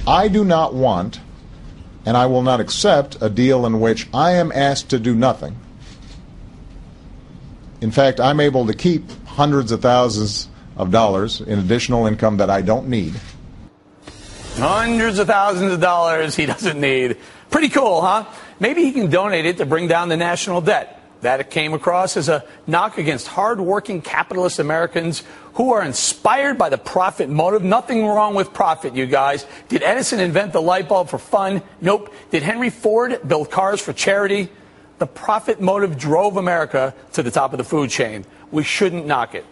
I do not want, and I will not accept, a deal in which I am asked to do nothing. In fact, I'm able to keep hundreds of thousands of dollars in additional income that I don't need. Hundreds of thousands of dollars he doesn't need. Pretty cool, huh? Maybe he can donate it to bring down the national debt. That came across as a knock against hard-working capitalist Americans who are inspired by the profit motive. Nothing wrong with profit, you guys. Did Edison invent the light bulb for fun? Nope. Did Henry Ford build cars for charity? The profit motive drove America to the top of the food chain. We shouldn't knock it.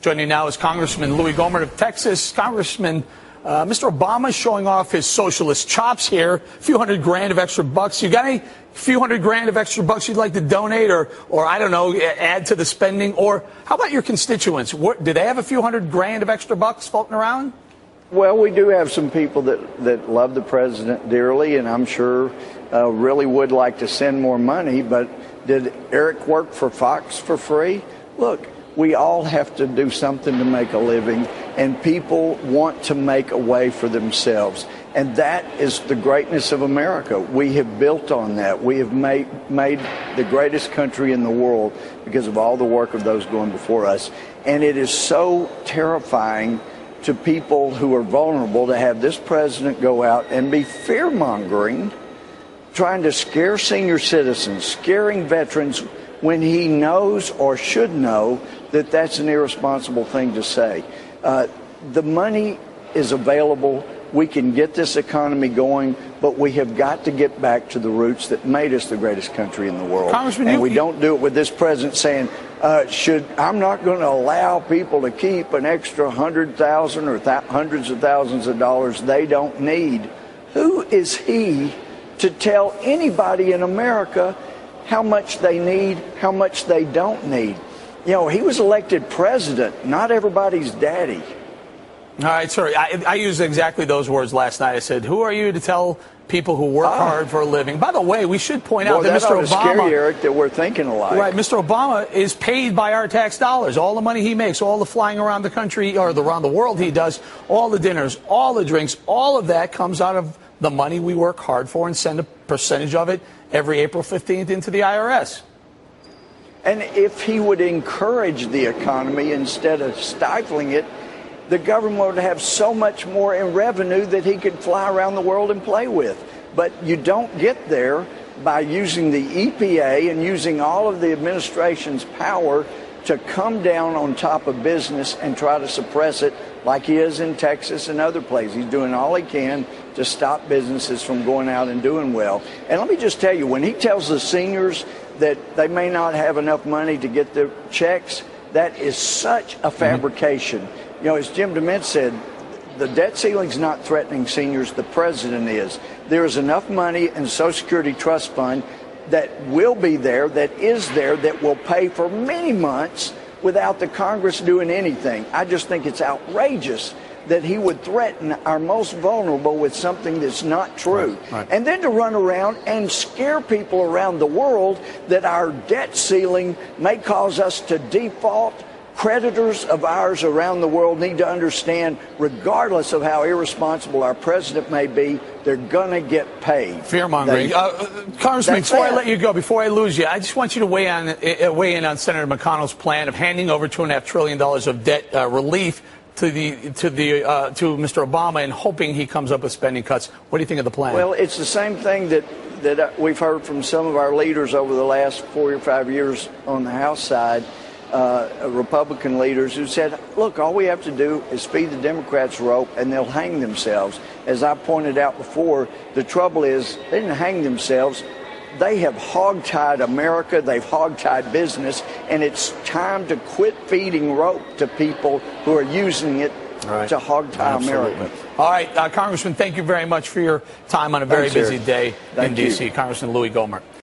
Joining now is Congressman Louis Gohmert of Texas. Congressman, Mr. Obama is showing off his socialist chops here. A few $100,000 of extra bucks. You got any few $100,000 of extra bucks you'd like to donate or I don't know, add to the spending? Or how about your constituents? Do they have a few $100,000 of extra bucks floating around? Well, we do have some people that love the president dearly, and I'm sure really would like to send more money. But did Eric work for Fox for free? Look, we all have to do something to make a living, and people want to make a way for themselves. And that is the greatness of America. We have built on that. We have made the greatest country in the world because of all the work of those going before us. And it is so terrifying to people who are vulnerable to have this president go out and be fear-mongering, trying to scare senior citizens, scaring veterans, when he knows or should know that that's an irresponsible thing to say. The money is available. We can get this economy going, but we have got to get back to the roots that made us the greatest country in the world. And we don't do it with this president saying, I'm not going to allow people to keep an extra $100,000 or hundreds of thousands of dollars they don't need. Who is he to tell anybody in America how much they need, how much they don't need? You know, he was elected president, not everybody's daddy. All right, sorry. I used exactly those words last night. I said, who are you to tell people who work hard for a living? By the way, we should point out that Mr. Obama... scary, Eric, that we're thinking alike. Right, Mr. Obama is paid by our tax dollars. All the money he makes, all the flying around the country, or around the world he does, all the dinners, all the drinks, all of that comes out of the money we work hard for and send a percentage of it every April 15th into the IRS. And if he would encourage the economy instead of stifling it, the government would have so much more in revenue that he could fly around the world and play with. But you don't get there by using the EPA and using all of the administration's power to come down on top of business and try to suppress it like he is in Texas and other places. He's doing all he can to stop businesses from going out and doing well. And let me just tell you, when he tells the seniors that they may not have enough money to get their checks, that is such a fabrication. You know, as Jim DeMint said, the debt ceiling's not threatening seniors, the president is. There is enough money in the Social Security Trust Fund that will be there, that is there, that will pay for many months without the Congress doing anything. I just think it's outrageous that he would threaten our most vulnerable with something that's not true. Right. And then to run around and scare people around the world that our debt ceiling may cause us to default. Creditors of ours around the world need to understand, regardless of how irresponsible our president may be, they're going to get paid. Fear-mongering. Congressman, before I let you go, before I lose you, I just want you to weigh in on Senator McConnell's plan of handing over $2.5 trillion of debt relief to Mr. Obama and hoping he comes up with spending cuts. What do you think of the plan? Well, it's the same thing that we've heard from some of our leaders over the last 4 or 5 years on the House side. Republican leaders who said, look, all we have to do is feed the Democrats rope and they'll hang themselves. As I pointed out before, the trouble is they didn't hang themselves. They have hogtied America. They've hogtied business. And it's time to quit feeding rope to people who are using it to hogtie America. All right, Congressman, thank you very much for your time on a very busy day in D.C. Congressman Louis Gohmert.